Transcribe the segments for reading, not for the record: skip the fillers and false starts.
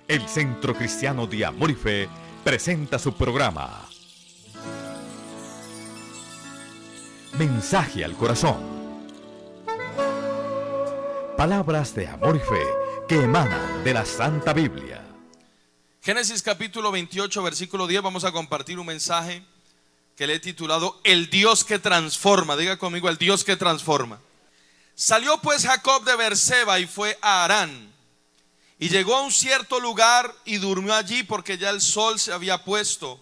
El Centro Cristiano de Amor y Fe presenta su programa Mensaje al Corazón. Palabras de amor y fe que emanan de la Santa Biblia. Génesis capítulo 28, versículo 10, vamos a compartir un mensaje que le he titulado El Dios que transforma. Diga conmigo, el Dios que transforma. Salió pues Jacob de Beerseba y fue a Harán. Y llegó a un cierto lugar y durmió allí porque ya el sol se había puesto.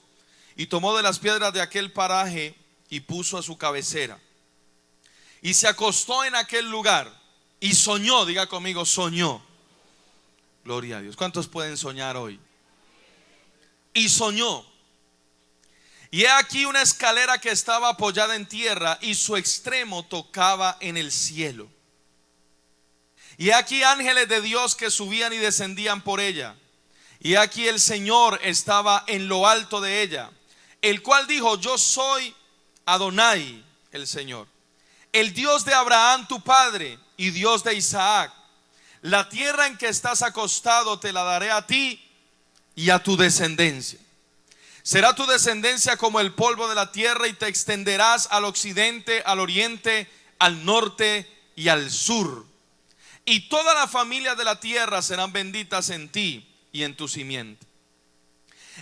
Y tomó de las piedras de aquel paraje y puso a su cabecera. Y se acostó en aquel lugar y soñó, diga conmigo, soñó. Gloria a Dios. ¿Cuántos pueden soñar hoy? Y soñó. Y he aquí una escalera que estaba apoyada en tierra y su extremo tocaba en el cielo. Y he aquí ángeles de Dios que subían y descendían por ella. Y he aquí el Señor estaba en lo alto de ella, el cual dijo: yo soy Adonai, el Señor, el Dios de Abraham tu padre y Dios de Isaac. La tierra en que estás acostado te la daré a ti y a tu descendencia. Será tu descendencia como el polvo de la tierra y te extenderás al occidente, al oriente, al norte y al sur. Y toda la familia de la tierra serán benditas en ti y en tu simiente.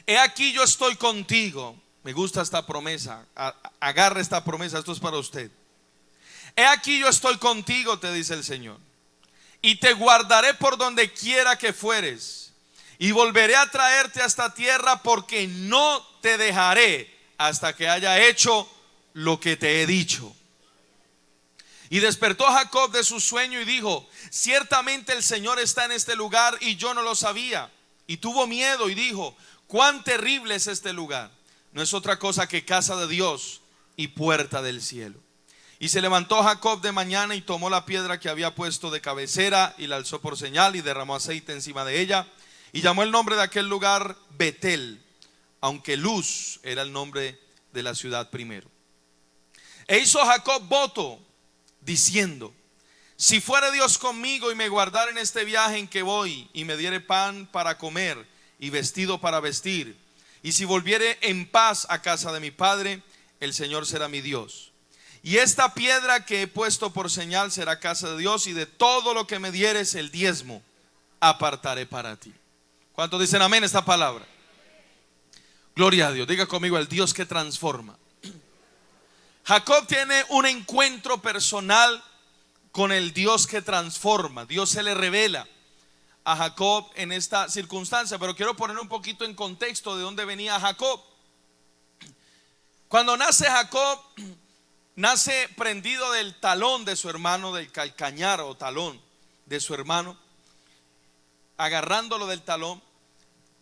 He aquí yo estoy contigo. Me gusta esta promesa. Agarre esta promesa, esto es para usted. He aquí yo estoy contigo, te dice el Señor, y te guardaré por donde quiera que fueres. Y volveré a traerte a esta tierra porque no te dejaré hasta que haya hecho lo que te he dicho. Y despertó Jacob de su sueño y dijo: ciertamente el Señor está en este lugar y yo no lo sabía. Y tuvo miedo y dijo: cuán terrible es este lugar. No es otra cosa que casa de Dios y puerta del cielo. Y se levantó Jacob de mañana y tomó la piedra que había puesto de cabecera y la alzó por señal y derramó aceite encima de ella. Y llamó el nombre de aquel lugar Betel, aunque Luz era el nombre de la ciudad primero. E hizo Jacob voto diciendo: si fuere Dios conmigo y me guardare en este viaje en que voy, y me diere pan para comer y vestido para vestir, y si volviere en paz a casa de mi padre, el Señor será mi Dios. Y esta piedra que he puesto por señal será casa de Dios, y de todo lo que me dieres el diezmo apartaré para ti. ¿Cuántos dicen amén a esta palabra? Gloria a Dios. Diga conmigo, el Dios que transforma. Jacob tiene un encuentro personal con el Dios que transforma. Dios se le revela a Jacob en esta circunstancia, pero quiero poner un poquito en contexto de dónde venía Jacob. Cuando nace Jacob, nace prendido del talón de su hermano, del calcañar o talón de su hermano, agarrándolo del talón.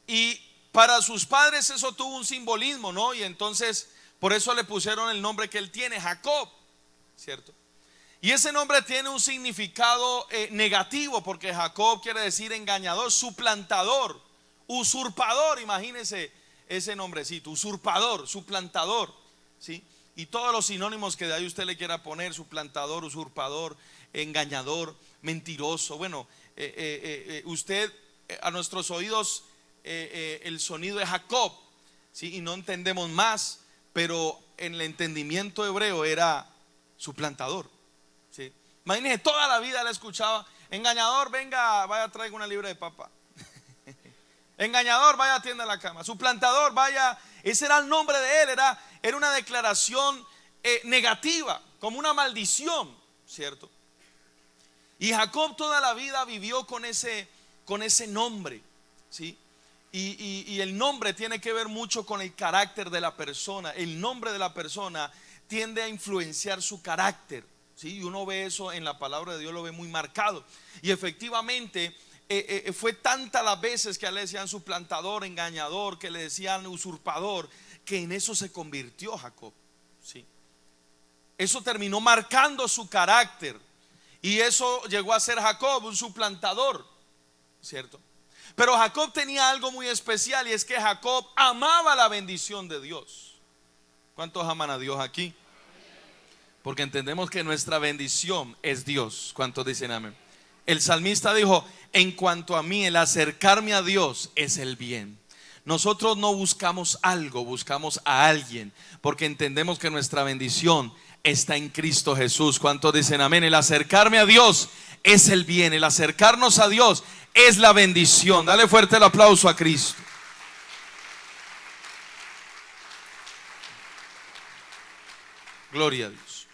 Y para sus padres eso tuvo un simbolismo, ¿no? Y entonces por eso le pusieron el nombre que él tiene, Jacob, ¿cierto? Y ese nombre tiene un significado negativo, porque Jacob quiere decir engañador, suplantador, usurpador. Imagínense ese nombrecito, usurpador, suplantador, ¿sí? Y todos los sinónimos que de ahí usted le quiera poner: suplantador, usurpador, engañador, mentiroso. Bueno, usted a nuestros oídos el sonido de Jacob, ¿sí? Y no entendemos más, pero en el entendimiento hebreo era suplantador, ¿sí? Imagínense, toda la vida le escuchaba: engañador, venga, vaya, traiga una libra de papa. Engañador, vaya, atienda la cama. Suplantador, vaya. Ese era el nombre de él. Era una declaración negativa, como una maldición, ¿cierto? Y Jacob toda la vida vivió con ese nombre, ¿sí? Y el nombre tiene que ver mucho con el carácter de la persona. El nombre de la persona tiende a influenciar su carácter, ¿sí? Y uno ve eso en la palabra de Dios, lo ve muy marcado. Y efectivamente fue tantas las veces que le decían suplantador, engañador, que le decían usurpador, que en eso se convirtió Jacob, ¿sí? Eso terminó marcando su carácter. Y eso llegó a ser Jacob, un suplantador, ¿cierto? Pero Jacob tenía algo muy especial, y es que Jacob amaba la bendición de Dios. ¿Cuántos aman a Dios aquí? Porque entendemos que nuestra bendición es Dios. ¿Cuántos dicen amén? el salmista dijo: en cuanto a mí, el acercarme a Dios es el bien. Nosotros no buscamos algo, buscamos a alguien, porque entendemos que nuestra bendición está en Cristo Jesús. ¿Cuántos dicen amén? El acercarme a Dios es el bien, el acercarnos a Dios es la bendición. Dale fuerte el aplauso a Cristo. Gloria a Dios.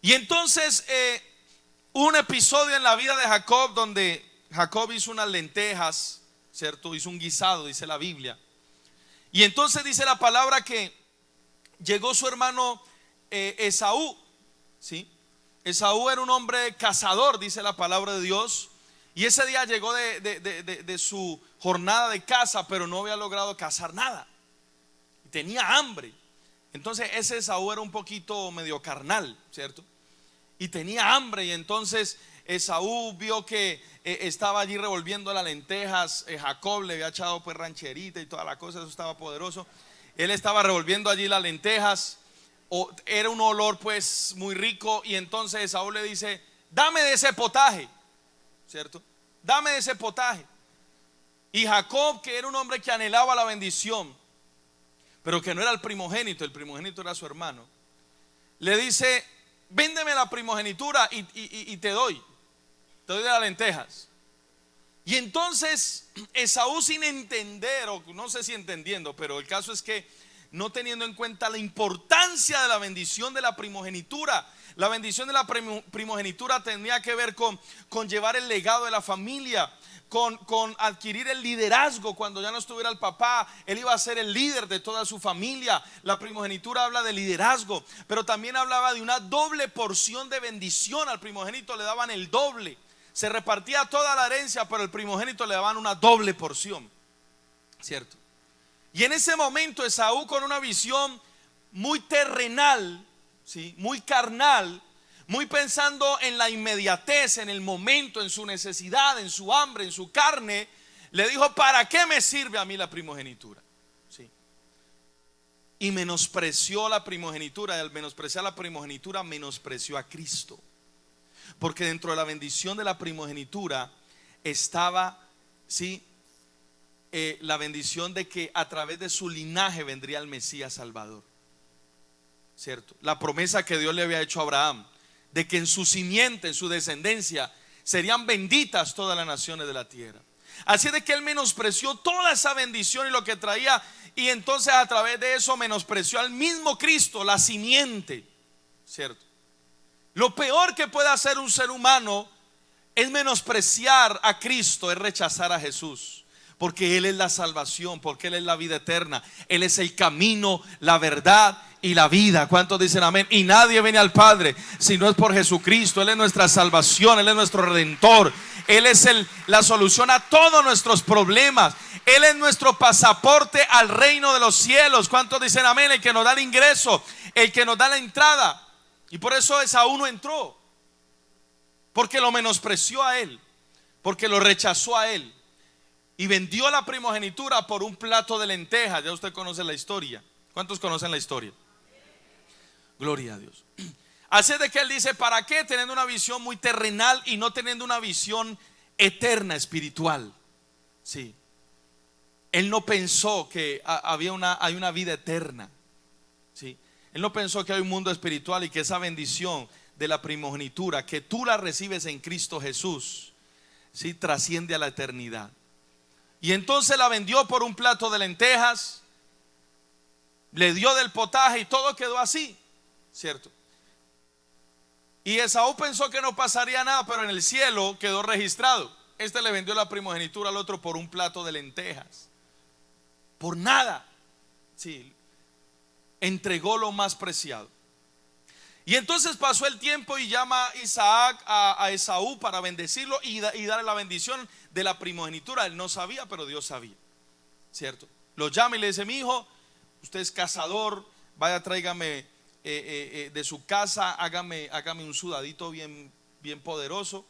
Y entonces un episodio en la vida de Jacob donde Jacob hizo unas lentejas, ¿cierto? Hizo un guisado, dice la Biblia. Y entonces dice la palabra que llegó su hermano Esaú, ¿sí? Esaú era un hombre cazador, dice la palabra de Dios. Y ese día llegó de su jornada de caza, pero no había logrado cazar nada. Tenía hambre. Entonces ese Esaú era un poquito medio carnal, ¿cierto? Y tenía hambre, y entonces Esaú vio que estaba allí revolviendo las lentejas. Jacob le había echado pues rancherita y toda la cosa, eso estaba poderoso. Él estaba revolviendo allí las lentejas. Era un olor pues muy rico, y entonces Esaú le dice: dame de ese potaje, ¿cierto? Dame de ese potaje. Y Jacob, que era un hombre que anhelaba la bendición, pero que no era el primogénito era su hermano, le dice: véndeme la primogenitura y te doy de las lentejas. Y entonces Esaú, sin entender, o no sé si entendiendo, pero el caso es que no teniendo en cuenta la importancia de la bendición de la primogenitura. La bendición de la primogenitura tenía que ver con llevar el legado de la familia, con adquirir el liderazgo. Cuando ya no estuviera el papá, él iba a ser el líder de toda su familia. La primogenitura habla de liderazgo, pero también hablaba de una doble porción de bendición. Al primogénito le daban el doble. Se repartía toda la herencia, pero al primogénito le daban una doble porción, ¿cierto? Y en ese momento Esaú, con una visión muy terrenal, ¿sí? Muy carnal, muy pensando en la inmediatez, en el momento, en su necesidad, en su hambre, en su carne, le dijo: ¿para qué me sirve a mí la primogenitura? ¿Sí? Y menospreció la primogenitura, y al menospreciar la primogenitura menospreció a Cristo, porque dentro de la bendición de la primogenitura estaba, ¿sí?, la bendición de que a través de su linaje vendría el Mesías Salvador, ¿cierto? La promesa que Dios le había hecho a Abraham, de que en su simiente, en su descendencia, serían benditas todas las naciones de la tierra. Así de que él menospreció toda esa bendición y lo que traía, y entonces a través de eso menospreció al mismo Cristo, la simiente, ¿cierto? Lo peor que puede hacer un ser humano es menospreciar a Cristo, es rechazar a Jesús. Porque Él es la salvación, porque Él es la vida eterna. Él es el camino, la verdad y la vida. ¿Cuántos dicen amén? Y nadie viene al Padre si no es por Jesucristo. Él es nuestra salvación, Él es nuestro redentor. Él es la solución a todos nuestros problemas. Él es nuestro pasaporte al reino de los cielos. ¿Cuántos dicen amén? El que nos da el ingreso, el que nos da la entrada. Y por eso Esaú no entró, porque lo menospreció a él, porque lo rechazó a él. Y vendió la primogenitura por un plato de lentejas. Ya usted conoce la historia. ¿Cuántos conocen la historia? Gloria a Dios. Así de que él dice: ¿para qué? Teniendo una visión muy terrenal y no teniendo una visión eterna, espiritual. Sí. Él no pensó que hay una vida eterna. Sí. Él no pensó que hay un mundo espiritual y que esa bendición de la primogenitura, que tú la recibes en Cristo Jesús, sí, trasciende a la eternidad. Y entonces la vendió por un plato de lentejas, le dio del potaje y todo quedó así, ¿cierto? Y Esaú pensó que no pasaría nada, pero en el cielo quedó registrado: este le vendió la primogenitura al otro por un plato de lentejas. Por nada, sí, entregó lo más preciado. Y entonces pasó el tiempo y llama Isaac a Esaú para bendecirlo y darle la bendición de la primogenitura. Él no sabía, pero Dios sabía, ¿cierto? Lo llama y le dice: mi hijo, usted es cazador, vaya, tráigame de su casa, hágame un sudadito bien poderoso.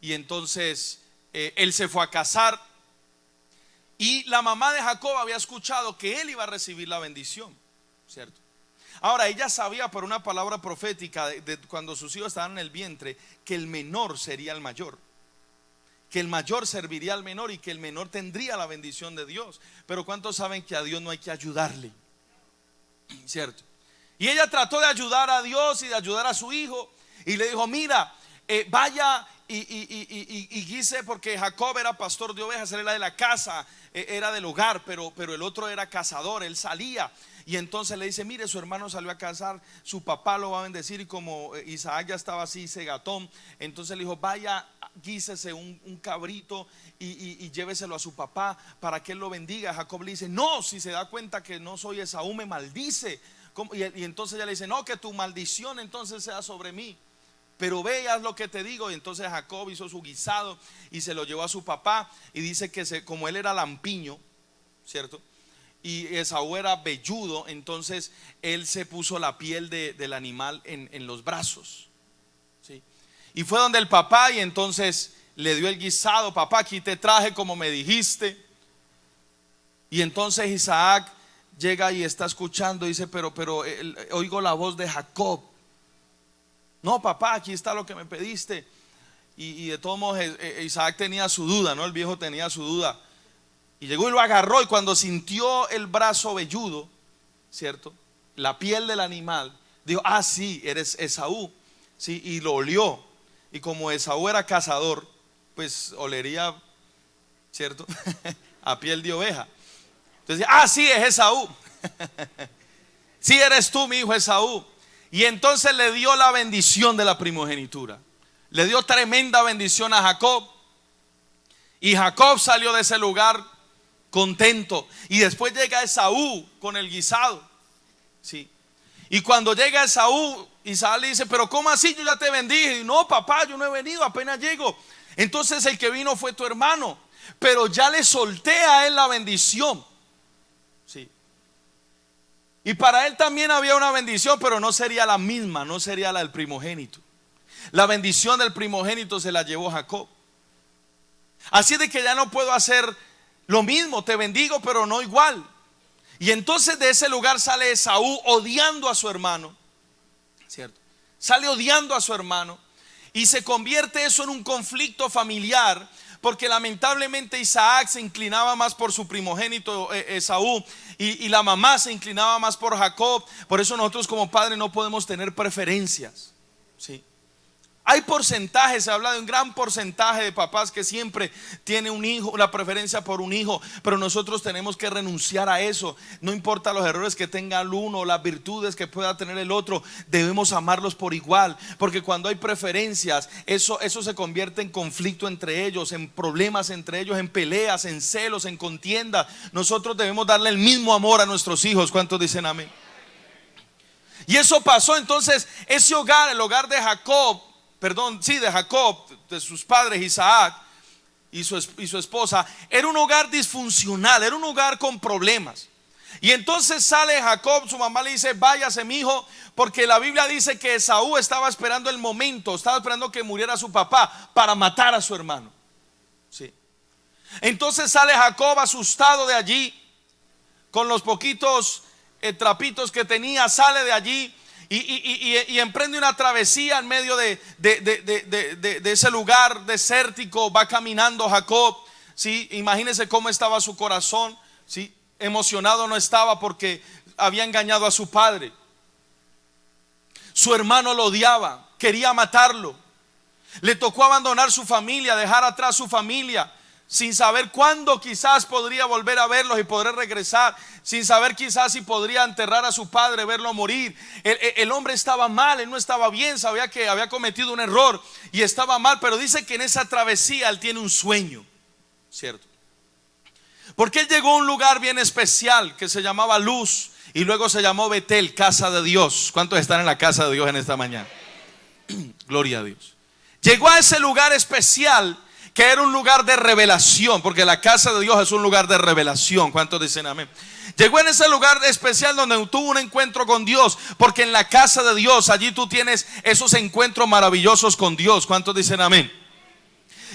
Y entonces él se fue a cazar. Y la mamá de Jacob había escuchado que él iba a recibir la bendición, ¿cierto? Ahora ella sabía por una palabra profética de cuando sus hijos estaban en el vientre, que el menor sería el mayor, que el mayor serviría al menor y que el menor tendría la bendición de Dios. Pero ¿cuántos saben que a Dios no hay que ayudarle? ¿Cierto? Y ella trató de ayudar a Dios y de ayudar a su hijo, y le dijo: mira, vaya y guise, porque Jacob era pastor de ovejas, él era de la casa, era del hogar, pero el otro era cazador, él salía. Y entonces le dice: mire, su hermano salió a cazar, su papá lo va a bendecir. Y como Isaac ya estaba así cegatón, entonces le dijo: vaya, guísese un cabrito y lléveselo a su papá para que él lo bendiga. Jacob le dice: no, si se da cuenta que no soy Esaú, me maldice. Y entonces ella le dice: no, que tu maldición entonces sea sobre mí, pero ve y haz lo que te digo. Y entonces Jacob hizo su guisado y se lo llevó a su papá. Y dice que como él era lampiño, ¿cierto?, y Esaú era velludo, entonces él se puso la piel del animal en los brazos, ¿sí? Y fue donde el papá, y entonces le dio el guisado: papá, aquí te traje como me dijiste. Y entonces Isaac llega y está escuchando, dice: pero oigo la voz de Jacob. No, papá, aquí está lo que me pediste. Y de todos modos Isaac tenía su duda, ¿no? El viejo tenía su duda. Y llegó y lo agarró, y cuando sintió el brazo velludo, ¿cierto?, la piel del animal, dijo: ah, sí, eres Esaú, ¿sí? Y lo olió. Y como Esaú era cazador, pues olería, ¿cierto?, a piel de oveja. Entonces: ah, sí, es Esaú. Sí, eres tú, mi hijo Esaú. Y entonces le dio la bendición de la primogenitura. Le dio tremenda bendición a Jacob. Y Jacob salió de ese lugar contento. Y después llega Esaú con el guisado, ¿sí? Y cuando llega Esaú, Isaac le dice: pero ¿cómo así? Yo ya te bendije. Y: no, papá, yo no he venido, apenas llego. Entonces el que vino fue tu hermano, pero ya le solté a él la bendición, ¿sí? Y para él también había una bendición, pero no sería la misma, no sería la del primogénito. La bendición del primogénito se la llevó Jacob. Así de que ya no puedo hacer lo mismo, te bendigo pero no igual. Y entonces de ese lugar sale Esaú odiando a su hermano, ¿cierto? Sale odiando a su hermano, y se convierte eso en un conflicto familiar, porque lamentablemente Isaac se inclinaba más por su primogénito Esaú, y la mamá se inclinaba más por Jacob. Por eso nosotros como padres no podemos tener preferencias, ¿sí? Hay porcentajes, se habla de un gran porcentaje de papás que siempre tiene un hijo, la preferencia por un hijo, pero nosotros tenemos que renunciar a eso. No importa los errores que tenga el uno, las virtudes que pueda tener el otro, debemos amarlos por igual, porque cuando hay preferencias, eso se convierte en conflicto entre ellos, en problemas entre ellos, en peleas, en celos, en contienda. Nosotros debemos darle el mismo amor a nuestros hijos. ¿Cuántos dicen amén? Y eso pasó. Entonces ese hogar, el hogar de Jacob, de Jacob, de sus padres Isaac y su esposa, era un hogar disfuncional, era un hogar con problemas. Y entonces sale Jacob, su mamá le dice: váyase, mi hijo, porque la Biblia dice que Esaú estaba esperando el momento, estaba esperando que muriera su papá para matar a su hermano, ¿sí? Entonces sale Jacob asustado de allí, con los poquitos trapitos que tenía, sale de allí. Y emprende una travesía en medio de ese lugar desértico. Va caminando Jacob, ¿sí? Imagínense cómo estaba su corazón, ¿sí? Emocionado no estaba porque había engañado a su padre. Su hermano lo odiaba, quería matarlo. Le tocó abandonar su familia, dejar atrás su familia, sin saber cuándo quizás podría volver a verlos y poder regresar, sin saber quizás si podría enterrar a su padre, verlo morir. El hombre estaba mal, él no estaba bien, sabía que había cometido un error y estaba mal, pero dice que en esa travesía él tiene un sueño, ¿cierto? Porque él llegó a un lugar bien especial que se llamaba Luz, y luego se llamó Betel, casa de Dios. ¿Cuántos están en la casa de Dios en esta mañana? Gloria a Dios. Llegó a ese lugar especial, que era un lugar de revelación, porque la casa de Dios es un lugar de revelación. ¿Cuántos dicen amén? Llegó en ese lugar especial donde tuvo un encuentro con Dios, porque en la casa de Dios, allí tú tienes esos encuentros maravillosos con Dios. ¿Cuántos dicen amén?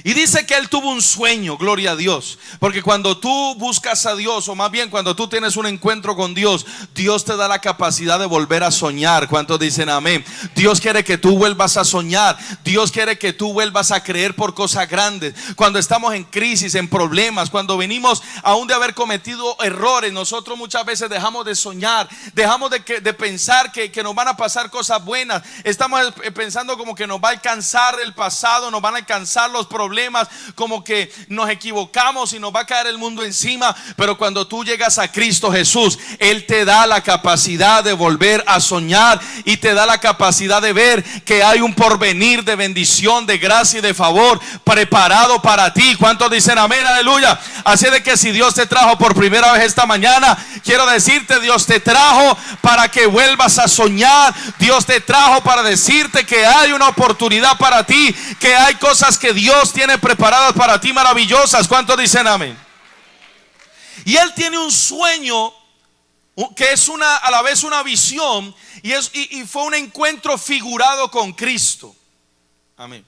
Y dice que él tuvo un sueño, gloria a Dios. Porque cuando tú buscas a Dios, o más bien cuando tú tienes un encuentro con Dios, Dios te da la capacidad de volver a soñar. ¿Cuántos dicen amén? Dios quiere que tú vuelvas a soñar. Dios quiere que tú vuelvas a creer por cosas grandes. Cuando estamos en crisis, en problemas, cuando venimos aún de haber cometido errores, nosotros muchas veces dejamos de soñar, dejamos de pensar que nos van a pasar cosas buenas. Estamos pensando como que nos va a alcanzar el pasado, nos van a alcanzar los problemas, como que nos equivocamos y nos va a caer el mundo encima. Pero cuando tú llegas a Cristo Jesús, Él te da la capacidad de volver a soñar y te da la capacidad de ver que hay un porvenir de bendición, de gracia y de favor preparado para ti. ¿Cuántos dicen amén? Aleluya. Así de que si Dios te trajo por primera vez esta mañana, quiero decirte, Dios te trajo para que vuelvas a soñar. Dios te trajo para decirte que hay una oportunidad para ti, que hay cosas que Dios tiene preparadas para ti maravillosas. ¿Cuántos dicen amén? Y él tiene un sueño que es a la vez una visión, y fue un encuentro figurado con Cristo. Amén.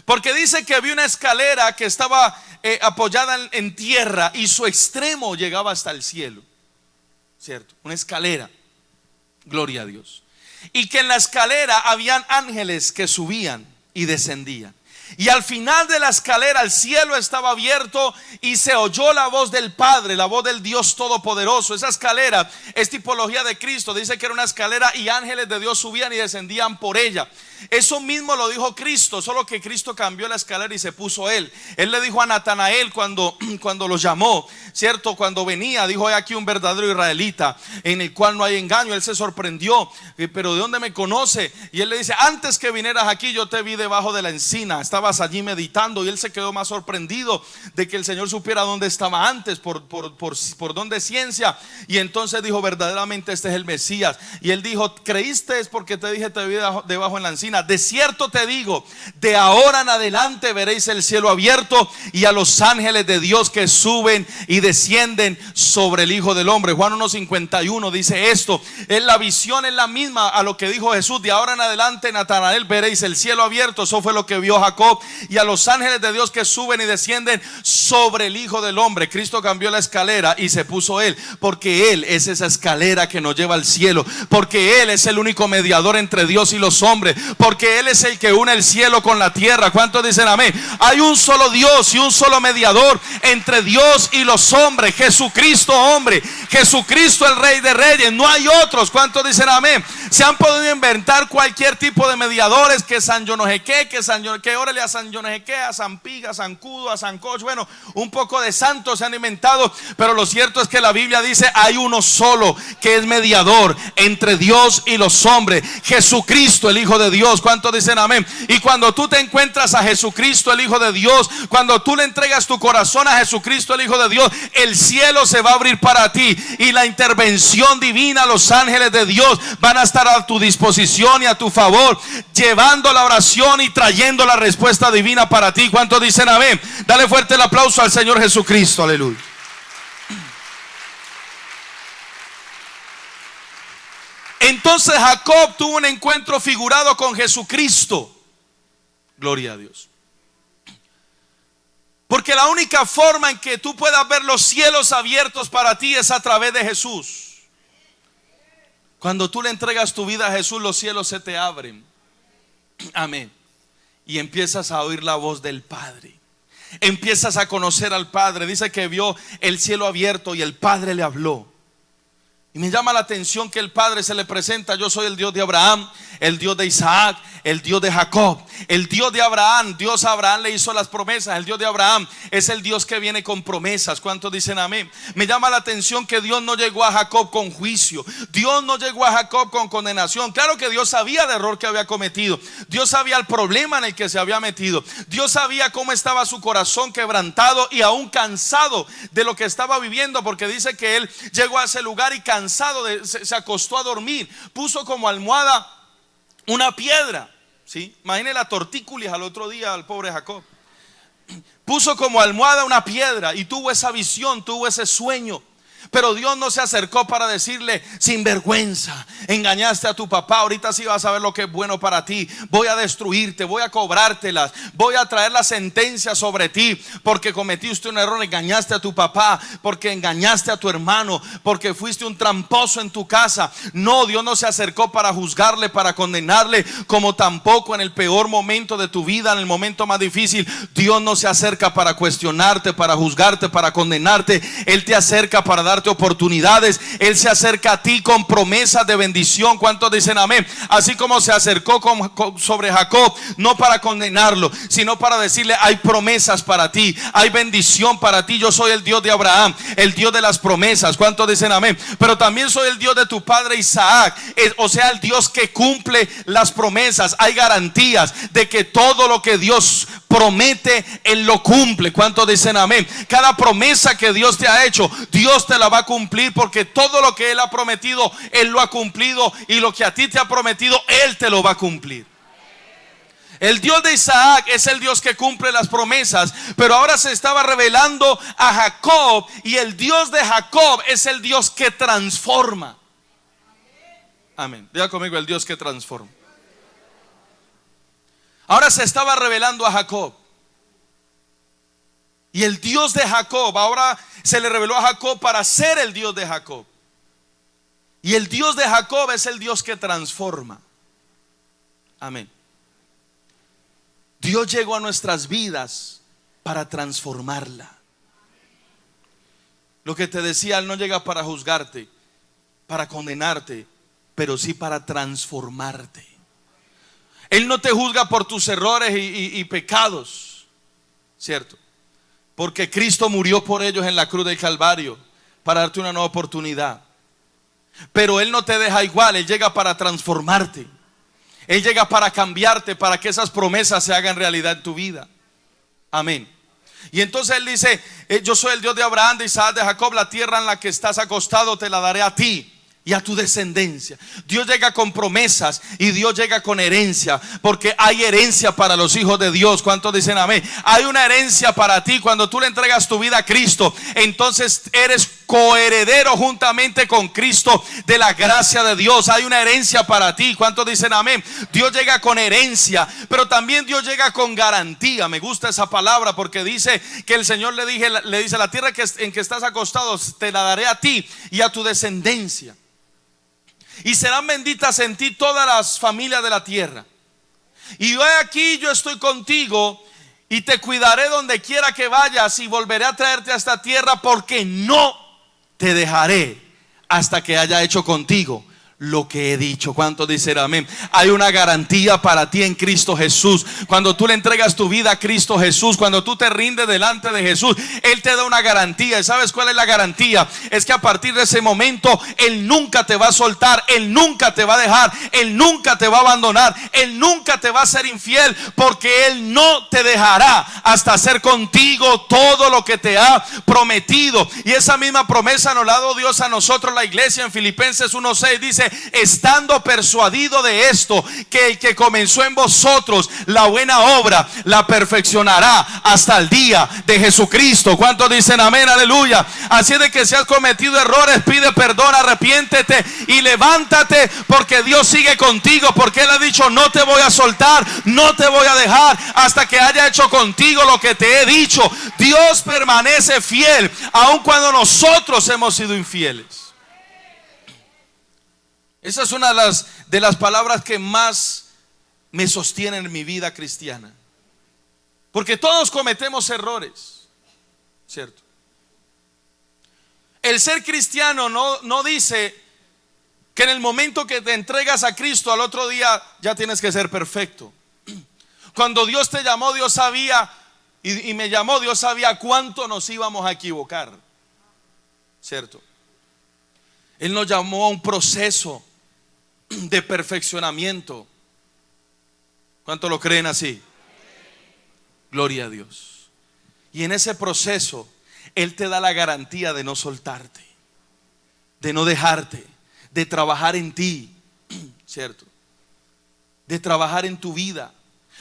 Porque dice que había una escalera que estaba apoyada en tierra y su extremo llegaba hasta el cielo. ¿Cierto? Una escalera. Gloria a Dios. Y que en la escalera habían ángeles que subían y descendían. Y al final de la escalera el cielo estaba abierto y se oyó la voz del Padre, la voz del Dios Todopoderoso. Esa escalera es tipología de Cristo. Dice que era una escalera y ángeles de Dios subían y descendían por ella. Eso mismo lo dijo Cristo, solo que Cristo cambió la escalera y se puso Él. Él le dijo a Natanael cuando lo llamó, ¿cierto? Cuando venía, dijo: he aquí un verdadero israelita en el cual no hay engaño. Él se sorprendió, pero ¿de dónde me conoce? Y él le dice: antes que vinieras aquí yo te vi debajo de la encina, estabas allí meditando. Y él se quedó más sorprendido de que el Señor supiera dónde estaba antes, por don de ciencia. Y entonces dijo: verdaderamente este es el Mesías. Y él dijo: creíste es porque te dije te vi debajo en la encina. De cierto te digo, de ahora en adelante veréis el cielo abierto y a los ángeles de Dios que suben y descienden sobre el Hijo del Hombre. Juan 1:51 dice esto. La visión es la misma a lo que dijo Jesús: de ahora en adelante, Natanael, veréis el cielo abierto. Eso fue lo que vio Jacob. Y a los ángeles de Dios que suben y descienden sobre el Hijo del Hombre. Cristo cambió la escalera y se puso Él, porque Él es esa escalera que nos lleva al cielo, porque Él es el único mediador entre Dios y los hombres, porque Él es el que une el cielo con la tierra. ¿Cuántos dicen amén? Hay un solo Dios y un solo mediador entre Dios y los hombres: Jesucristo hombre, Jesucristo el Rey de Reyes. No hay otros. ¿Cuántos dicen amén? Se han podido inventar cualquier tipo de mediadores, que San yo no sé qué, que órale a San yo no sé qué, a San Piga, a San Cudo, a San Coch. Bueno, un poco de santos se han inventado, pero lo cierto es que la Biblia dice: hay uno solo que es mediador entre Dios y los hombres: Jesucristo el Hijo de Dios. ¿Cuántos dicen amén? Y cuando tú te encuentras a Jesucristo el Hijo de Dios, cuando tú le entregas tu corazón a Jesucristo el Hijo de Dios, el cielo se va a abrir para ti y la intervención divina, los ángeles de Dios van a estar a tu disposición y a tu favor, llevando la oración y trayendo la respuesta divina para ti. ¿Cuántos dicen amén? Dale fuerte el aplauso al Señor Jesucristo. Aleluya. Entonces Jacob tuvo un encuentro figurado con Jesucristo. Gloria a Dios. Porque la única forma en que tú puedas ver los cielos abiertos para ti es a través de Jesús. Cuando tú le entregas tu vida a Jesús, los cielos se te abren. Amén. Y empiezas a oír la voz del Padre. Empiezas a conocer al Padre. Dice que vio el cielo abierto y el Padre le habló. Y me llama la atención que el Padre se le presenta: yo soy el Dios de Abraham, el Dios de Isaac, el Dios de Jacob. El Dios de Abraham, Dios a Abraham le hizo las promesas. El Dios de Abraham es el Dios que viene con promesas. ¿Cuántos dicen amén? Me llama la atención que Dios no llegó a Jacob con juicio. Dios no llegó a Jacob con condenación. Claro que Dios sabía el error que había cometido. Dios sabía el problema en el que se había metido. Dios sabía cómo estaba su corazón quebrantado y aún cansado de lo que estaba viviendo, porque dice que él llegó a ese lugar y cansado se acostó a dormir. Puso como almohada una piedra, ¿sí? Imagine la tortícolis al otro día al pobre Jacob. Puso como almohada una piedra y tuvo esa visión, tuvo ese sueño. Pero Dios no se acercó para decirle: sinvergüenza, engañaste a tu papá, ahorita sí vas a ver lo que es bueno para ti. Voy a destruirte, voy a cobrártelas, voy a traer la sentencia sobre ti, porque cometiste un error, engañaste a tu papá, porque engañaste a tu hermano, porque fuiste un tramposo en tu casa. No, Dios no se acercó para juzgarle, para condenarle, como tampoco en el peor momento de tu vida, en el momento más difícil, Dios no se acerca para cuestionarte, para juzgarte, para condenarte. Él te acerca para darte oportunidades. Él se acerca a ti con promesas de bendición. ¿Cuántos dicen amén? Así como se acercó sobre Jacob, no para condenarlo, sino para decirle: hay promesas para ti, hay bendición para ti. Yo soy el Dios de Abraham, el Dios de las promesas. ¿Cuántos dicen amén? Pero también soy el Dios de tu padre Isaac, o sea, el Dios que cumple las promesas. Hay garantías de que todo lo que Dios promete, Él lo cumple. ¿Cuántos dicen amén? Cada promesa que Dios te ha hecho, Dios te la va a cumplir, porque todo lo que Él ha prometido, Él lo ha cumplido, y lo que a ti te ha prometido, Él te lo va a cumplir. El Dios de Isaac es el Dios que cumple las promesas, pero ahora se estaba revelando a Jacob, y el Dios de Jacob es el Dios que transforma. Amén. Diga conmigo: el Dios que transforma. Ahora se estaba revelando a Jacob, y el Dios de Jacob ahora se le reveló a Jacob para ser el Dios de Jacob. Y el Dios de Jacob es el Dios que transforma. Amén. Dios llegó a nuestras vidas para transformarla. Lo que te decía, Él no llega para juzgarte, para condenarte, pero sí para transformarte. Él no te juzga por tus errores y pecados, ¿cierto? Porque Cristo murió por ellos en la cruz del Calvario para darte una nueva oportunidad. Pero Él no te deja igual. Él llega para transformarte. Él llega para cambiarte, para que esas promesas se hagan realidad en tu vida. Amén. Y entonces Él dice: yo soy el Dios de Abraham, de Isaac, de Jacob. La tierra en la que estás acostado te la daré a ti y a tu descendencia. Dios llega con promesas y Dios llega con herencia, porque hay herencia para los hijos de Dios. ¿Cuántos dicen amén? Hay una herencia para ti. Cuando tú le entregas tu vida a Cristo, entonces eres coheredero juntamente con Cristo de la gracia de Dios. Hay una herencia para ti. ¿Cuántos dicen amén? Dios llega con herencia, pero también Dios llega con garantía. Me gusta esa palabra, porque dice que el Señor le dice: la tierra en que estás acostado te la daré a ti y a tu descendencia, y serán benditas en ti todas las familias de la tierra. Y yo aquí, yo estoy contigo y te cuidaré donde quiera que vayas, y volveré a traerte a esta tierra, porque no te dejaré hasta que haya hecho contigo lo que he dicho. ¿Cuántos dicen amén? Hay una garantía para ti en Cristo Jesús. Cuando tú le entregas tu vida a Cristo Jesús, cuando tú te rindes delante de Jesús, Él te da una garantía. ¿Y sabes cuál es la garantía? Es que a partir de ese momento Él nunca te va a soltar, Él nunca te va a dejar, Él nunca te va a abandonar, Él nunca te va a ser infiel, porque Él no te dejará hasta hacer contigo todo lo que te ha prometido. Y esa misma promesa nos la ha dado Dios a nosotros, la iglesia, en Filipenses 1:6 dice: estando persuadido de esto, que el que comenzó en vosotros la buena obra la perfeccionará hasta el día de Jesucristo. ¿Cuántos dicen amén? Aleluya. Así de que si has cometido errores, pide perdón, arrepiéntete y levántate, porque Dios sigue contigo, porque Él ha dicho: no te voy a soltar, no te voy a dejar hasta que haya hecho contigo lo que te he dicho. Dios permanece fiel aun cuando nosotros hemos sido infieles. Esa es una de las palabras que más me sostienen en mi vida cristiana, porque todos cometemos errores, ¿cierto? El ser cristiano no dice que en el momento que te entregas a Cristo, al otro día ya tienes que ser perfecto. Cuando Dios te llamó, Dios sabía, y me llamó, Dios sabía cuánto nos íbamos a equivocar, ¿cierto? Él nos llamó a un proceso de perfeccionamiento. ¿Cuánto lo creen así? Gloria a Dios. Y en ese proceso Él te da la garantía de no soltarte, de no dejarte, de trabajar en ti, ¿cierto? De trabajar en tu vida.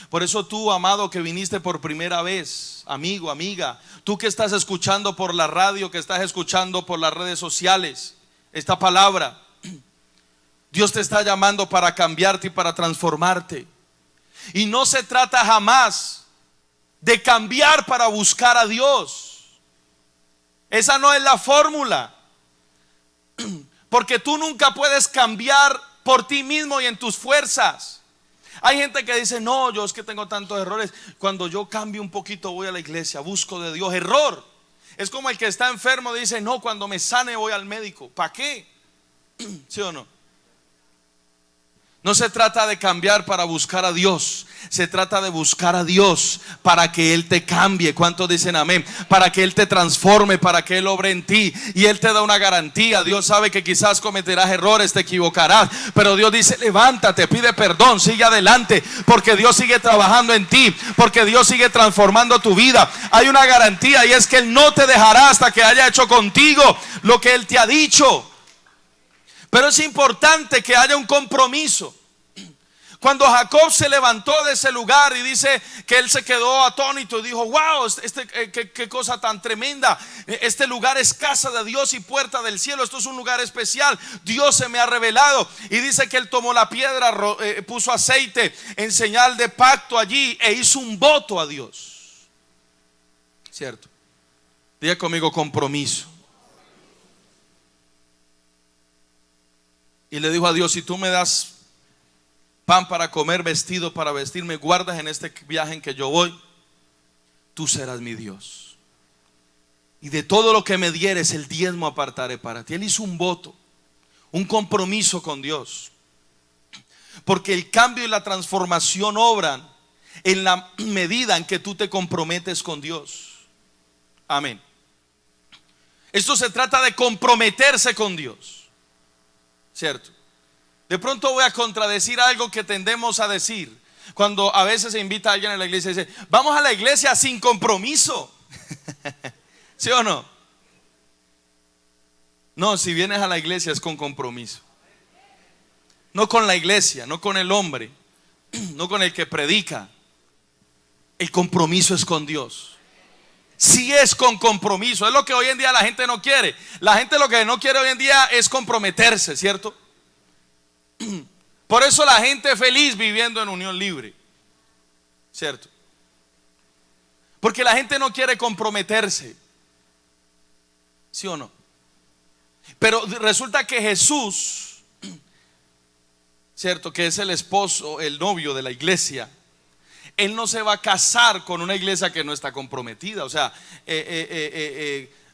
Por eso tú, amado, que viniste por primera vez, amigo, amiga, tú que estás escuchando por la radio, que estás escuchando por las redes sociales esta palabra, Dios te está llamando para cambiarte y para transformarte. Y no se trata jamás de cambiar para buscar a Dios. Esa no es la fórmula. Porque tú nunca puedes cambiar por ti mismo y en tus fuerzas. Hay gente que dice, no, yo es que tengo tantos errores. Cuando yo cambio un poquito voy a la iglesia, busco de Dios. Error. Es como el que está enfermo, dice, no, cuando me sane voy al médico. ¿Para qué? ¿Sí o no? No se trata de cambiar para buscar a Dios. Se trata de buscar a Dios para que Él te cambie. ¿Cuántos dicen amén? Para que Él te transforme, para que Él obre en ti. Y Él te da una garantía. Dios sabe que quizás cometerás errores, te equivocarás, pero Dios dice, levántate, pide perdón, sigue adelante, porque Dios sigue trabajando en ti, porque Dios sigue transformando tu vida. Hay una garantía, y es que Él no te dejará hasta que haya hecho contigo lo que Él te ha dicho. Pero es importante que haya un compromiso. Cuando Jacob se levantó de ese lugar y dice que él se quedó atónito y dijo, wow, qué cosa tan tremenda. Este lugar es casa de Dios y puerta del cielo. Esto es un lugar especial. Dios se me ha revelado. Y dice que él tomó la piedra, puso aceite en señal de pacto allí e hizo un voto a Dios. ¿Cierto? Diga conmigo, compromiso. Y le dijo a Dios, si tú me das pan para comer, vestido para vestirme, guardas en este viaje en que yo voy, tú serás mi Dios. Y de todo lo que me dieres, el diezmo apartaré para ti. Él hizo un voto, un compromiso con Dios. Porque el cambio y la transformación obran en la medida en que tú te comprometes con Dios. Amén. Esto se trata de comprometerse con Dios. ¿Cierto? De pronto voy a contradecir algo que tendemos a decir cuando a veces se invita a alguien a la iglesia y dice, vamos a la iglesia sin compromiso. ¿Sí o no? No, si vienes a la iglesia es con compromiso. No con la iglesia, no con el hombre, no con el que predica. El compromiso es con Dios. Sí es con compromiso. Es lo que hoy en día la gente no quiere. La gente lo que no quiere hoy en día es comprometerse, ¿cierto? Por eso la gente es feliz viviendo en unión libre, ¿cierto? Porque la gente no quiere comprometerse, ¿sí o no? Pero resulta que Jesús, ¿cierto? Que es el esposo, el novio de la iglesia. Él no se va a casar con una iglesia que no está comprometida. O sea,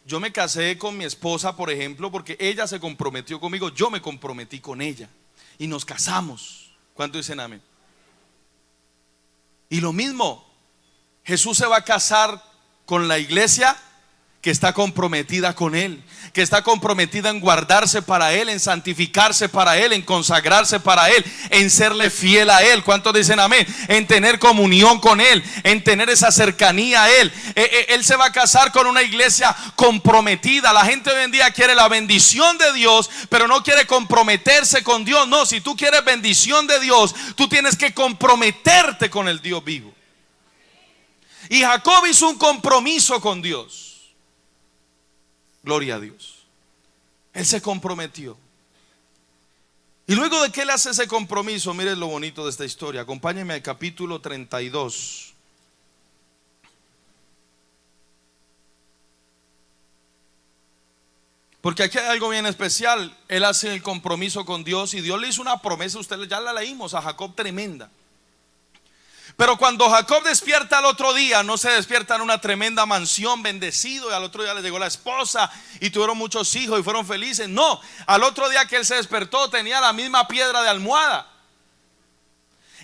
yo me casé con mi esposa, por ejemplo, porque ella se comprometió conmigo. Yo me comprometí con ella y nos casamos. ¿Cuántos dicen amén? Y lo mismo, Jesús se va a casar con la iglesia que está comprometida con Él, que está comprometida en guardarse para Él, en santificarse para Él, en consagrarse para Él, en serle fiel a Él. ¿Cuántos dicen amén? En tener comunión con Él, en tener esa cercanía a Él. Él se va a casar con una iglesia comprometida. La gente hoy en día quiere la bendición de Dios, pero no quiere comprometerse con Dios. No, si tú quieres bendición de Dios, tú tienes que comprometerte con el Dios vivo. Y Jacob hizo un compromiso con Dios. Gloria a Dios. Él se comprometió. Y luego de que él hace ese compromiso, miren lo bonito de esta historia. Acompáñenme al capítulo 32. Porque aquí hay algo bien especial. Él hace el compromiso con Dios y Dios le hizo una promesa. Ustedes ya la leímos a Jacob, tremenda. Pero cuando Jacob despierta al otro día, no se despierta en una tremenda mansión, bendecido, y al otro día le llegó la esposa y tuvieron muchos hijos y fueron felices. No, al otro día que él se despertó tenía la misma piedra de almohada.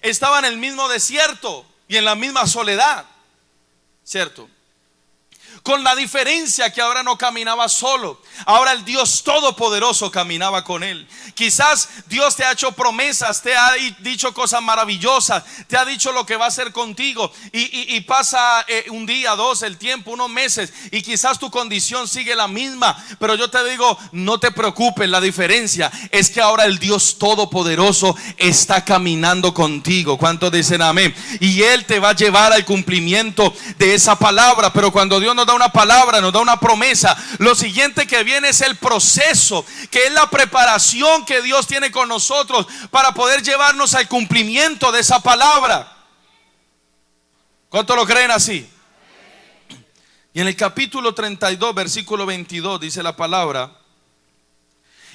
Estaba en el mismo desierto y en la misma soledad, ¿cierto? con la diferencia que ahora no caminaba solo. Ahora el Dios Todopoderoso caminaba con él. Quizás Dios te ha hecho promesas, te ha dicho cosas maravillosas, te ha dicho lo que va a hacer contigo, y pasa un día, dos, el tiempo, unos meses, y quizás tu condición sigue la misma. Pero yo te digo, no te preocupes, la diferencia es que ahora el Dios Todopoderoso está caminando contigo. ¿Cuántos dicen amén? Y Él te va a llevar al cumplimiento de esa palabra. Pero cuando Dios nos da una palabra, nos da una promesa, lo siguiente que viene es el proceso, que es la preparación que Dios tiene con nosotros para poder llevarnos al cumplimiento de esa palabra. ¿Cuántos lo creen así? Y en el capítulo 32, versículo 22, dice la palabra: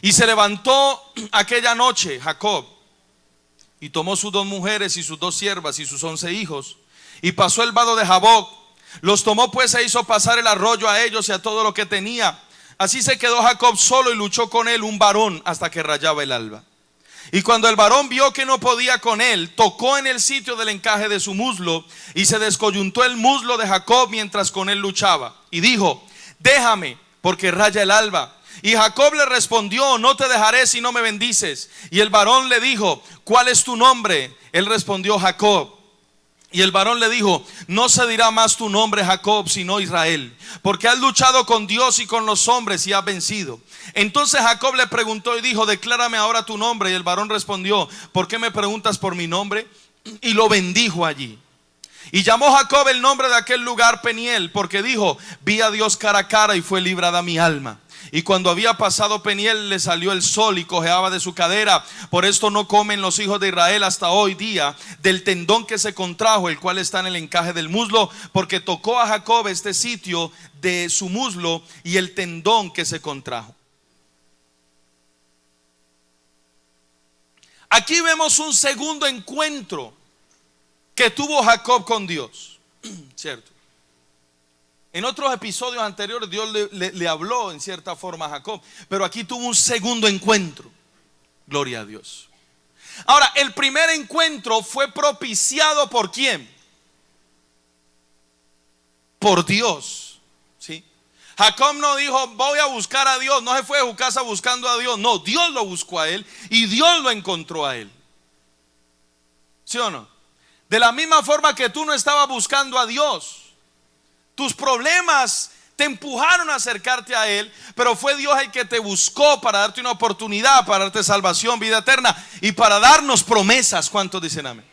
y se levantó aquella noche Jacob, y tomó sus 2 mujeres y sus 2 siervas y sus 11 hijos, y pasó el vado de Jaboc. Los tomó pues e hizo pasar el arroyo a ellos y a todo lo que tenía. Así se quedó Jacob solo, y luchó con él un varón hasta que rayaba el alba. Y cuando el varón vio que no podía con él, tocó en el sitio del encaje de su muslo, y se descoyuntó el muslo de Jacob mientras con él luchaba. Y dijo: déjame, porque raya el alba. Y Jacob le respondió: no te dejaré si no me bendices. Y el varón le dijo: ¿cuál es tu nombre? Él respondió: Jacob. Y el varón le dijo: no se dirá más tu nombre Jacob, sino Israel, porque has luchado con Dios y con los hombres y has vencido. Entonces Jacob le preguntó y dijo: declárame ahora tu nombre. Y el varón respondió: ¿por qué me preguntas por mi nombre? Y lo bendijo allí. Y llamó Jacob el nombre de aquel lugar Peniel, porque dijo: vi a Dios cara a cara y fue librada mi alma. Y cuando había pasado Peniel, le salió el sol y cojeaba de su cadera. Por esto no comen los hijos de Israel hasta hoy día del tendón que se contrajo, el cual está en el encaje del muslo, porque tocó a Jacob este sitio de su muslo y el tendón que se contrajo. Aquí vemos un segundo encuentro que tuvo Jacob con Dios, ¿cierto? En otros episodios anteriores Dios le habló en cierta forma a Jacob, pero aquí tuvo un segundo encuentro. Gloria a Dios. Ahora, el primer encuentro fue propiciado ¿por quién? Por Dios, ¿sí? Jacob no dijo: voy a buscar a Dios. No se fue de su casa buscando a Dios. No, Dios lo buscó a él y Dios lo encontró a él. ¿Sí o no? De la misma forma que tú no estabas buscando a Dios, tus problemas te empujaron a acercarte a Él, pero fue Dios el que te buscó para darte una oportunidad, para darte salvación, vida eterna y para darnos promesas. ¿Cuántos dicen amén?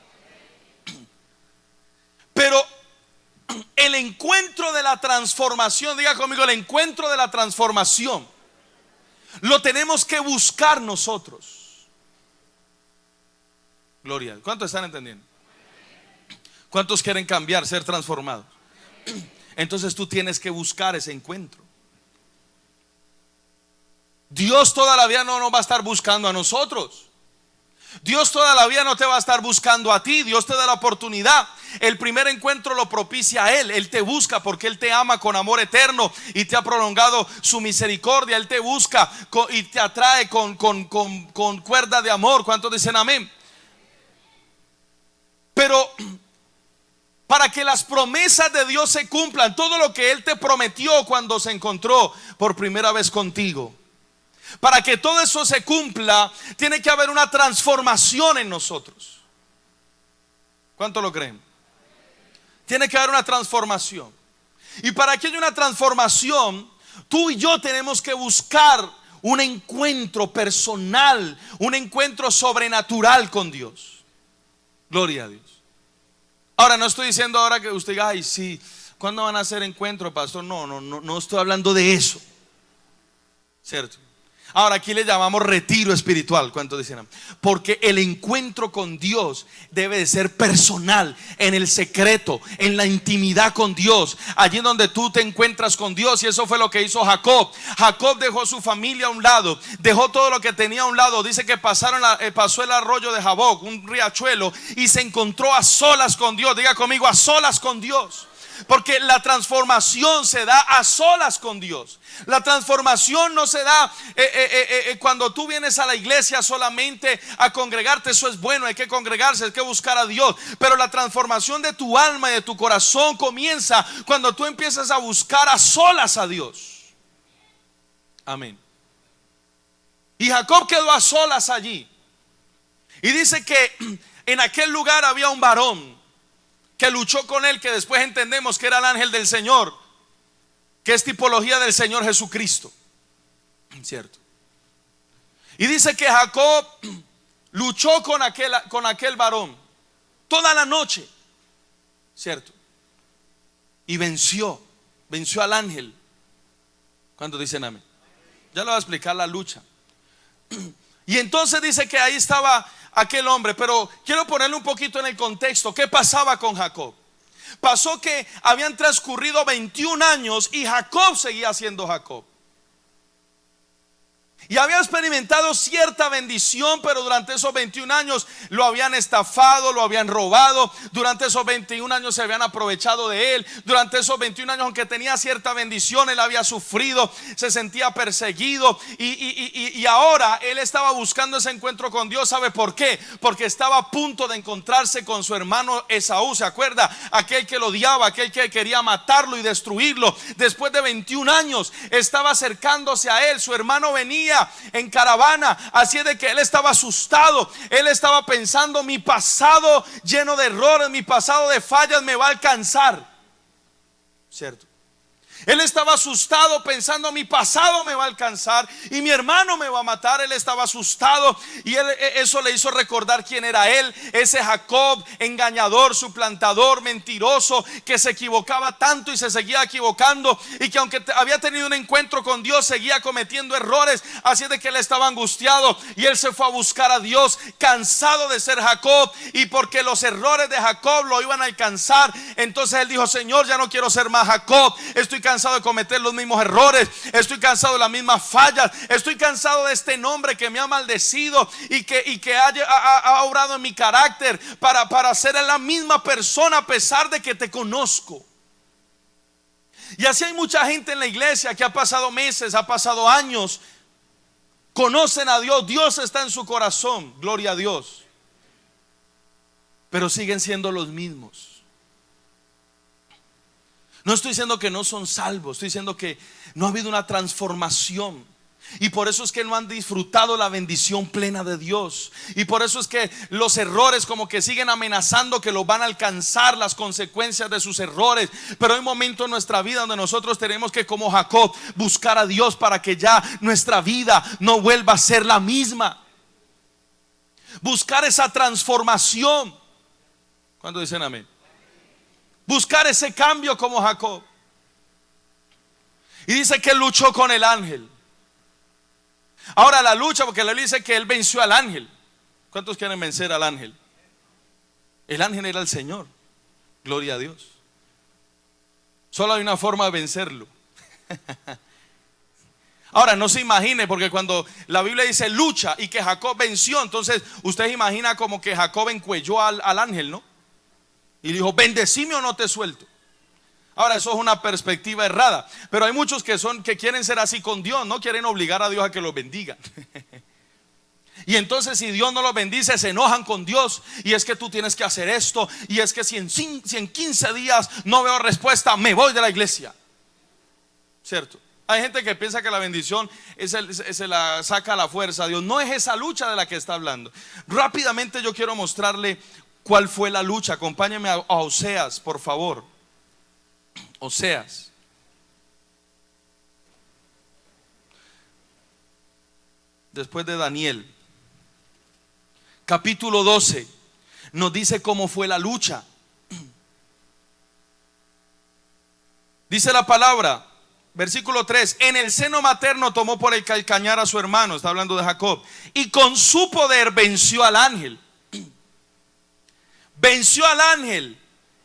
Pero el encuentro de la transformación, diga conmigo, el encuentro de la transformación lo tenemos que buscar nosotros. Gloria. ¿Cuántos están entendiendo? ¿Cuántos quieren cambiar, ser transformados? Entonces tú tienes que buscar ese encuentro. Dios toda la vida no nos va a estar buscando a nosotros. Dios toda la vida no te va a estar buscando a ti. Dios te da la oportunidad. El primer encuentro lo propicia a Él. Él te busca porque Él te ama con amor eterno y te ha prolongado su misericordia. Él te busca y te atrae con cuerda de amor. ¿Cuántos dicen amén? Pero para que las promesas de Dios se cumplan, todo lo que Él te prometió cuando se encontró por primera vez contigo, para que todo eso se cumpla, tiene que haber una transformación en nosotros. ¿Cuánto lo creen? Tiene que haber una transformación. Y para que haya una transformación, tú y yo tenemos que buscar un encuentro personal, un encuentro sobrenatural con Dios. Gloria a Dios. Ahora, no estoy diciendo ahora que usted diga: ay, sí, ¿cuándo van a hacer encuentro, pastor? No estoy hablando de eso, ¿cierto? Ahora, aquí le llamamos retiro espiritual. ¿Cuántos dicen? Porque el encuentro con Dios debe de ser personal, en el secreto, en la intimidad con Dios, allí donde tú te encuentras con Dios. Y eso fue lo que hizo Jacob. Jacob dejó su familia a un lado, dejó todo lo que tenía a un lado. Dice que pasó el arroyo de Jaboc, un riachuelo, y se encontró a solas con Dios. Diga conmigo: a solas con Dios. Porque la transformación se da a solas con Dios. La transformación no se da cuando tú vienes a la iglesia solamente a congregarte. Eso es bueno, hay que congregarse, hay que buscar a Dios. Pero la transformación de tu alma y de tu corazón comienza cuando tú empiezas a buscar a solas a Dios. Amén. Y Jacob quedó a solas allí. Y dice que en aquel lugar había un varón que luchó con él, que después entendemos que era el ángel del Señor, que es tipología del Señor Jesucristo, ¿cierto? Y dice que Jacob luchó con aquel varón toda la noche, ¿cierto? Y venció al ángel. ¿Cuántos dicen amén? Ya le voy a explicar la lucha. Y entonces dice que ahí estaba aquel hombre, pero quiero ponerle un poquito en el contexto. ¿Qué pasaba con Jacob? Pasó que habían transcurrido 21 años y Jacob seguía siendo Jacob. Y había experimentado cierta bendición, pero durante esos 21 años lo habían estafado, lo habían robado. Durante esos 21 años se habían aprovechado de él. Durante esos 21 años, aunque tenía cierta bendición, él había sufrido, se sentía perseguido. Y ahora él estaba buscando ese encuentro con Dios. ¿Sabe por qué? Porque estaba a punto de encontrarse con su hermano Esaú. ¿Se acuerda? Aquel que lo odiaba, aquel que quería matarlo y destruirlo. Después de 21 años estaba acercándose a él. Su hermano venía en caravana, así es de que él estaba asustado. Él estaba pensando: mi pasado lleno de errores, mi pasado de fallas me va a alcanzar, ¿cierto? Él estaba asustado pensando: mi pasado me va a alcanzar y mi hermano me va a matar. Él estaba asustado y eso le hizo recordar quién era él, ese Jacob engañador, suplantador, mentiroso, que se equivocaba tanto y se seguía equivocando, y que aunque había tenido un encuentro con Dios seguía cometiendo errores. Así es de que él estaba angustiado y él se fue a buscar a Dios, cansado de ser Jacob, y porque los errores de Jacob lo iban a alcanzar. Entonces él dijo: Señor, ya no quiero ser más Jacob. Estoy cansado de cometer los mismos errores, estoy cansado de las mismas fallas, estoy cansado de este nombre que me ha maldecido y que ha obrado en mi carácter para ser la misma persona a pesar de que te conozco. Y así hay mucha gente en la iglesia que ha pasado meses, ha pasado años, conocen a Dios, Dios está en su corazón, gloria a Dios, pero siguen siendo los mismos. No estoy diciendo que no son salvos, estoy diciendo que no ha habido una transformación. Y por eso es que no han disfrutado la bendición plena de Dios. Y por eso es que los errores como que siguen amenazando que los van a alcanzar, las consecuencias de sus errores. Pero hay un momento en nuestra vida donde nosotros tenemos que, como Jacob, buscar a Dios para que ya nuestra vida no vuelva a ser la misma. Buscar esa transformación. ¿Cuántos dicen amén? Buscar ese cambio como Jacob. Y dice que él luchó con el ángel. Ahora la lucha, porque la Biblia dice que él venció al ángel. ¿Cuántos quieren vencer al ángel? El ángel era el Señor. Gloria a Dios. Solo hay una forma de vencerlo. Ahora no se imagine, porque cuando la Biblia dice lucha y que Jacob venció, entonces usted imagina como que Jacob encuelló al ángel, ¿no? Y dijo: bendecime o no te suelto. Ahora eso es una perspectiva errada, pero hay muchos que quieren ser así con Dios, no quieren obligar a Dios a que los bendiga. Y entonces si Dios no los bendice, se enojan con Dios. Y es que tú tienes que hacer esto, y es que si en 15 días no veo respuesta, me voy de la iglesia, ¿cierto? Hay gente que piensa que la bendición se la saca a la fuerza a Dios. No es esa lucha de la que está hablando. Rápidamente yo quiero mostrarle cuál fue la lucha. Acompáñeme a Oseas, por favor. Oseas. Después de Daniel. Capítulo 12. Nos dice cómo fue la lucha. Dice la palabra, versículo 3: en el seno materno tomó por el calcañar a su hermano. Está hablando de Jacob. Y con su poder venció al ángel. Venció al ángel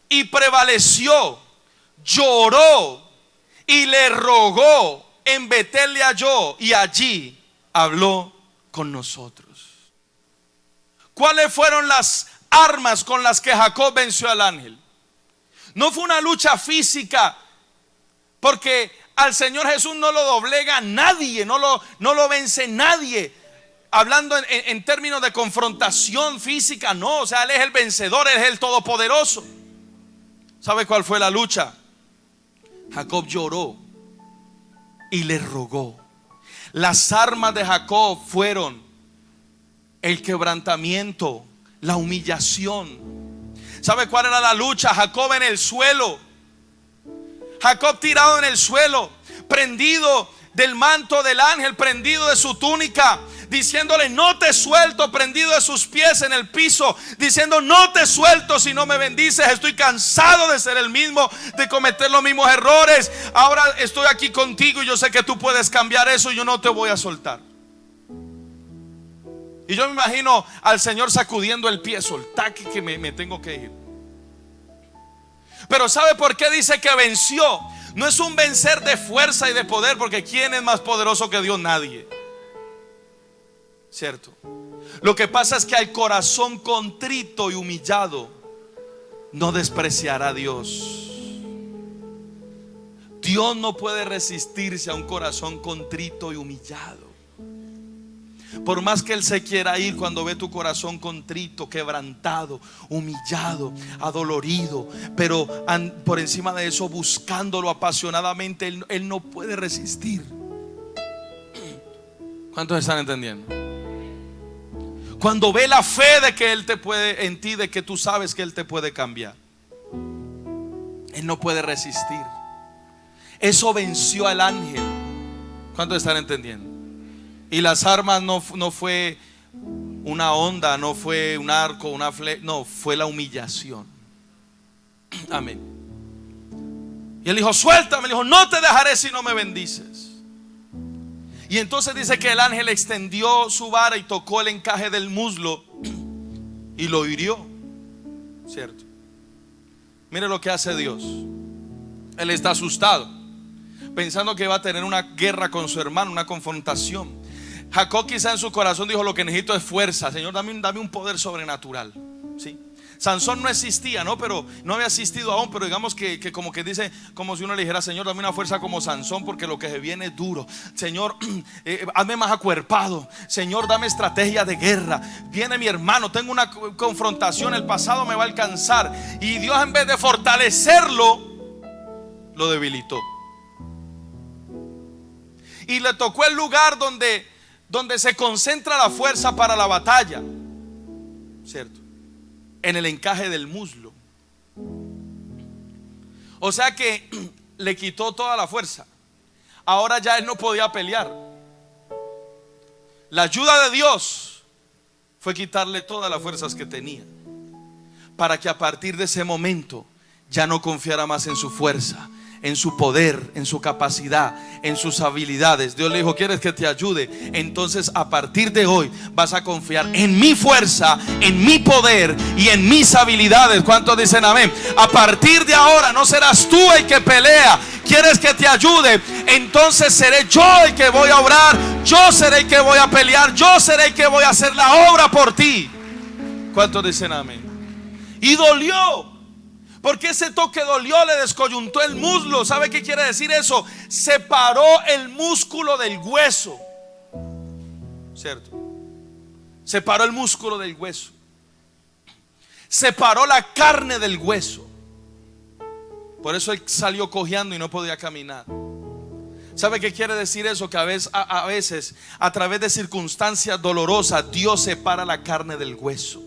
y prevaleció. Lloró y le rogó. En Betel le halló y allí habló con nosotros. ¿Cuáles fueron las armas con las que Jacob venció al ángel? No fue una lucha física, porque al Señor Jesús no lo doblega nadie, no lo vence nadie. Hablando en términos de confrontación física, no. O sea, Él es el vencedor, Él es el todopoderoso. ¿Sabe cuál fue la lucha? Jacob lloró y le rogó. Las armas de Jacob fueron el quebrantamiento, la humillación. ¿Sabe cuál era la lucha? Jacob en el suelo. Jacob tirado en el suelo, prendido del manto del ángel, prendido de su túnica, diciéndole: no te suelto, prendido de sus pies en el piso, diciendo: no te suelto si no me bendices. Estoy cansado de ser el mismo, de cometer los mismos errores. Ahora estoy aquí contigo y yo sé que tú puedes cambiar eso y yo no te voy a soltar. Y yo me imagino al Señor sacudiendo el pie: soltá que me tengo que ir. Pero ¿sabe por qué dice que venció? No es un vencer de fuerza y de poder, porque ¿quién es más poderoso que Dios? Nadie. ¿Cierto? Lo que pasa es que al corazón contrito y humillado no despreciará a Dios. Dios no puede resistirse a un corazón contrito y humillado. Por más que Él se quiera ir, cuando ve tu corazón contrito, quebrantado, humillado, adolorido, pero por encima de eso buscándolo apasionadamente, Él no puede resistir. ¿Cuántos están entendiendo? Cuando ve la fe de que Él te puede, en ti, de que tú sabes que Él te puede cambiar, Él no puede resistir. Eso venció al ángel. ¿Cuántos están entendiendo? Y las armas no fue una onda, no fue un arco, una flecha, no, fue la humillación. Amén. Y él dijo: suéltame. Le dijo: no te dejaré si no me bendices. Y entonces dice que el ángel extendió su vara y tocó el encaje del muslo y lo hirió. ¿Cierto? Mire lo que hace Dios. Él está asustado, pensando que va a tener una guerra con su hermano, una confrontación. Jacob quizá en su corazón dijo: lo que necesito es fuerza. Señor, dame un poder sobrenatural. ¿Sí? Sansón no existía, ¿no? Pero no había existido aún. Pero digamos que como que dice, como si uno le dijera: Señor, dame una fuerza como Sansón, porque lo que se viene es duro. Señor, hazme más acuerpado. Señor, dame estrategia de guerra. Viene mi hermano, tengo una confrontación, el pasado me va a alcanzar. Y Dios, en vez de fortalecerlo, lo debilitó. Y le tocó el lugar donde se concentra la fuerza para la batalla, ¿cierto? En el encaje del muslo. O sea que le quitó toda la fuerza. Ahora ya él no podía pelear. La ayuda de Dios fue quitarle todas las fuerzas que tenía, para que a partir de ese momento ya no confiara más en su fuerza, en su poder, en su capacidad, en sus habilidades. Dios le dijo: ¿quieres que te ayude? Entonces a partir de hoy vas a confiar en mi fuerza, en mi poder y en mis habilidades. ¿Cuántos dicen amén? A partir de ahora no serás tú el que pelea. ¿Quieres que te ayude? Entonces seré yo el que voy a obrar. Yo seré el que voy a pelear. Yo seré el que voy a hacer la obra por ti. ¿Cuántos dicen amén? Y dolió, porque ese toque dolió, le descoyuntó el muslo. ¿Sabe qué quiere decir eso? Separó el músculo del hueso. ¿Cierto? Separó el músculo del hueso. Separó la carne del hueso. Por eso él salió cojeando y no podía caminar. ¿Sabe qué quiere decir eso? Que a veces, a través de circunstancias dolorosas, Dios separa la carne del hueso.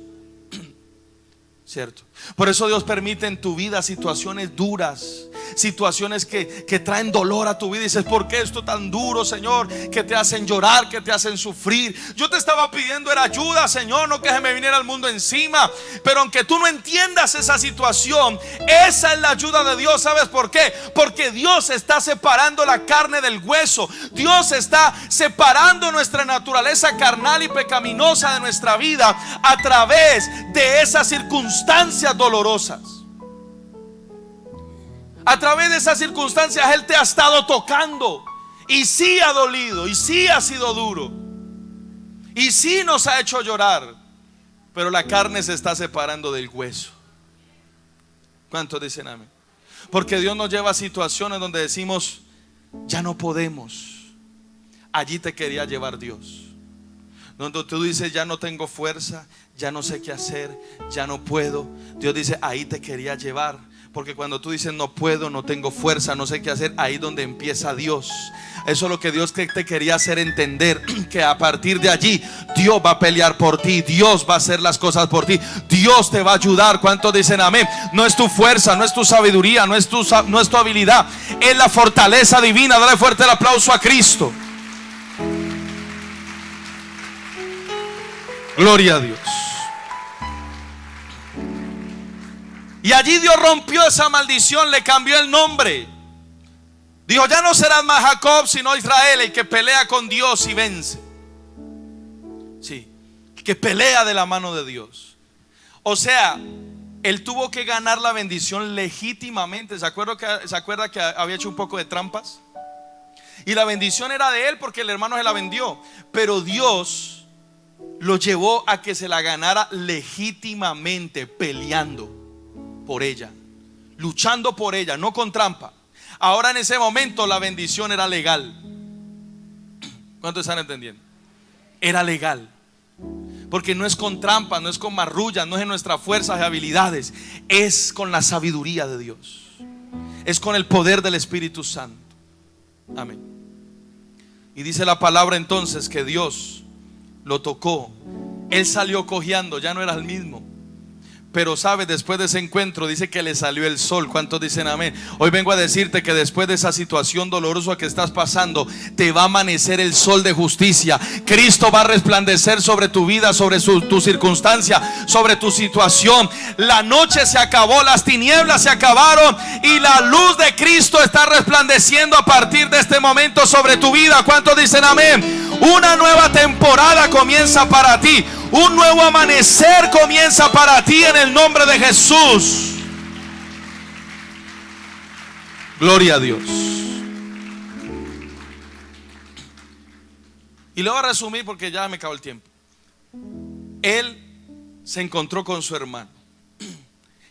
¿Cierto? Por eso Dios permite en tu vida situaciones duras, situaciones que traen dolor a tu vida. Y dices: ¿por qué esto tan duro, Señor? Que te hacen llorar, que te hacen sufrir. Yo te estaba pidiendo era ayuda, Señor, no que se me viniera el mundo encima. Pero aunque tú no entiendas esa situación, esa es la ayuda de Dios. ¿Sabes por qué? Porque Dios está separando la carne del hueso. Dios está separando nuestra naturaleza carnal y pecaminosa de nuestra vida a través de esas circunstancias dolorosas. A través de esas circunstancias Él te ha estado tocando. Y sí ha dolido, y sí ha sido duro, y sí nos ha hecho llorar. Pero la carne se está separando del hueso. ¿Cuántos dicen amén? Porque Dios nos lleva a situaciones donde decimos, ya no podemos. Allí te quería llevar Dios. Donde tú dices, ya no tengo fuerza, ya no sé qué hacer, ya no puedo. Dios dice, ahí te quería llevar. Porque cuando tú dices, no puedo, no tengo fuerza, no sé qué hacer, ahí es donde empieza Dios. Eso es lo que Dios te quería hacer entender, que a partir de allí Dios va a pelear por ti, Dios va a hacer las cosas por ti, Dios te va a ayudar. ¿Cuántos dicen amén? No es tu fuerza, no es tu sabiduría, no es tu habilidad, es la fortaleza divina. Dale fuerte el aplauso a Cristo. Gloria a Dios. Y allí Dios rompió esa maldición, le cambió el nombre. Dijo, ya no serás más Jacob, sino Israel, el que pelea con Dios y vence. Sí, que pelea de la mano de Dios. O sea, él tuvo que ganar la bendición legítimamente. ¿Se acuerda que había hecho un poco de trampas? Y la bendición era de él porque el hermano se la vendió. Pero Dios lo llevó a que se la ganara legítimamente, peleando por ella, luchando por ella, no con trampa. Ahora en ese momento la bendición era legal. ¿Cuántos están entendiendo? Era legal. Porque no es con trampa, no es con marrullas, no es en nuestras fuerzas y habilidades. Es con la sabiduría de Dios. Es con el poder del Espíritu Santo. Amén. Y dice la palabra entonces que Dios lo tocó. Él salió cojeando, ya no era el mismo. Pero sabes, después de ese encuentro dice que le salió el sol. ¿Cuántos dicen amén? Hoy vengo a decirte que después de esa situación dolorosa que estás pasando, te va a amanecer el sol de justicia. Cristo va a resplandecer sobre tu vida, sobre tu circunstancia, sobre tu situación. La noche se acabó, las tinieblas se acabaron y la luz de Cristo está resplandeciendo a partir de este momento sobre tu vida. ¿Cuántos dicen amén? Una nueva temporada comienza para ti. Un nuevo amanecer comienza para ti en el nombre de Jesús. Gloria a Dios. Y le voy a resumir porque ya me acabó el tiempo. Él se encontró con su hermano.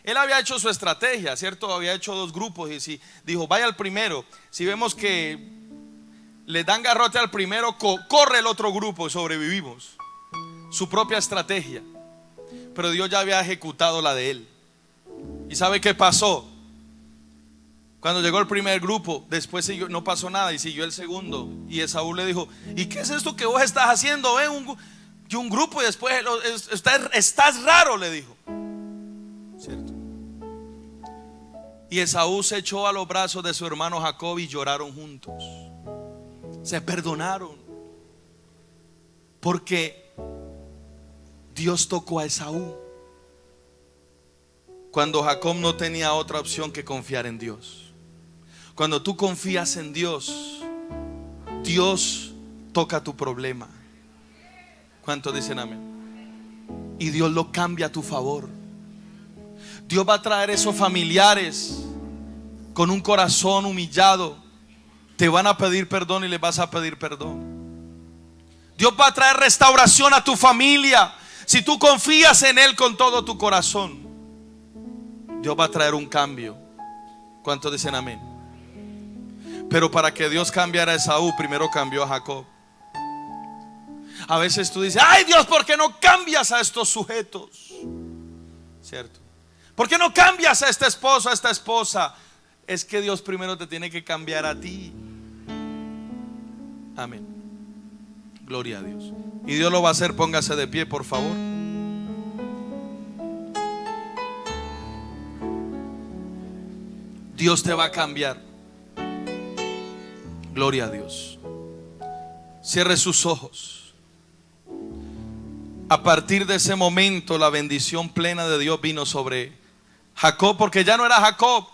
Él había hecho su estrategia, ¿cierto? Había hecho 2 grupos y si dijo, vaya al primero. Si vemos que le dan garrote al primero, corre el otro grupo y sobrevivimos. Su propia estrategia. Pero Dios ya había ejecutado la de él. ¿Y sabe qué pasó? Cuando llegó el primer grupo, después no pasó nada y siguió el segundo. Y Esaú le dijo, ¿y qué es esto que vos estás haciendo? Ven un grupo y después estás raro, le dijo. ¿Cierto? Y Esaú se echó a los brazos de su hermano Jacob y lloraron juntos. Se perdonaron. Porque Dios tocó a Esaú cuando Jacob no tenía otra opción que confiar en Dios. Cuando tú confías en Dios, Dios toca tu problema. ¿Cuántos dicen amén? Y Dios lo cambia a tu favor. Dios va a traer esos familiares con un corazón humillado. Te van a pedir perdón y les vas a pedir perdón. Dios va a traer restauración a tu familia. Si tú confías en Él con todo tu corazón, Dios va a traer un cambio. ¿Cuántos dicen amén? Pero para que Dios cambiara a Esaú, primero cambió a Jacob. A veces tú dices, ay Dios, ¿por qué no cambias a estos sujetos? ¿Cierto? ¿Por qué no cambias a este esposo, a esta esposa? Es que Dios primero te tiene que cambiar a ti. Amén. Gloria a Dios. Y Dios lo va a hacer. Póngase de pie, por favor. Dios te va a cambiar. Gloria a Dios. Cierre sus ojos. A partir de ese momento la bendición plena de Dios vino sobre Jacob, porque ya no era Jacob.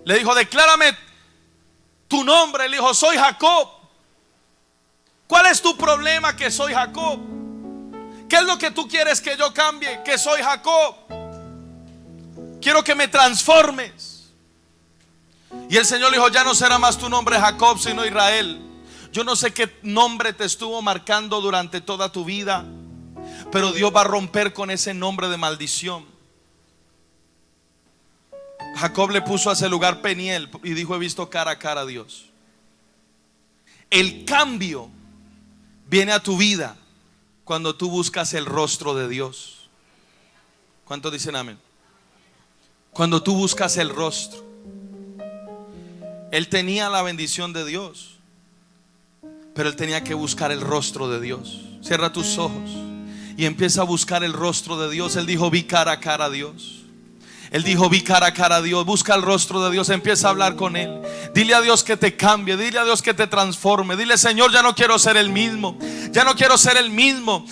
Le dijo, declárame tu nombre. Le dijo, soy Jacob. ¿Cuál es tu problema? Que soy Jacob. ¿Qué es lo que tú quieres que yo cambie? Que soy Jacob. Quiero que me transformes. Y el Señor le dijo, ya no será más tu nombre Jacob, sino Israel. Yo no sé qué nombre te estuvo marcando durante toda tu vida, pero Dios va a romper con ese nombre de maldición. Jacob le puso a ese lugar Peniel y dijo: he visto cara a cara a Dios. El cambio viene a tu vida cuando tú buscas el rostro de Dios. ¿Cuántos dicen amén? Cuando tú buscas el rostro. Él tenía la bendición de Dios, pero él tenía que buscar el rostro de Dios. Cierra tus ojos y empieza a buscar el rostro de Dios. Él dijo: vi cara a cara a Dios. Él dijo: vi cara a cara a Dios. Busca el rostro de Dios, empieza a hablar con Él. Dile a Dios que te cambie, dile a Dios que te transforme. Dile: Señor, ya no quiero ser el mismo. Ya no quiero ser el mismo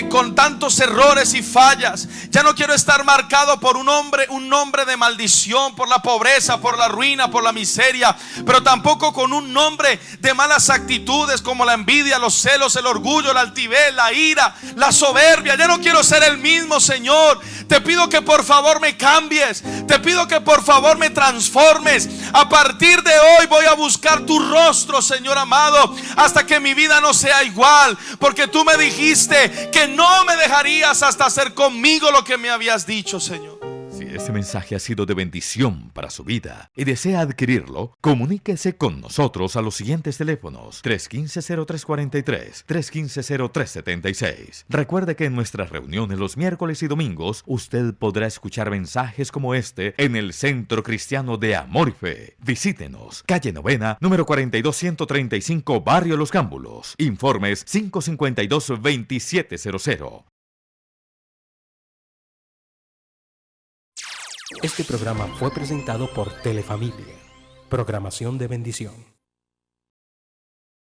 con tantos errores y fallas. Ya no quiero estar marcado por un nombre de maldición, por la pobreza, por la ruina, por la miseria, pero tampoco con un nombre de malas actitudes como la envidia, los celos, el orgullo, la altivez, la ira, la soberbia. Ya no quiero ser el mismo, Señor. Te pido que por favor me cambies. Te pido que por favor me transformes. A partir de hoy voy a buscar tu rostro, Señor amado, hasta que mi vida no sea igual, porque tú me dijiste que no me dejarías hasta hacer conmigo lo que me habías dicho, Señor. Si este mensaje ha sido de bendición para su vida y desea adquirirlo, comuníquese con nosotros a los siguientes teléfonos: 315-0343, 315-0376. Recuerde que en nuestras reuniones los miércoles y domingos usted podrá escuchar mensajes como este en el Centro Cristiano de Amor y Fe. Visítenos, calle Novena, número 42135, Barrio Los Cámbulos. Informes 552-2700. Este programa fue presentado por Telefamilia, programación de bendición.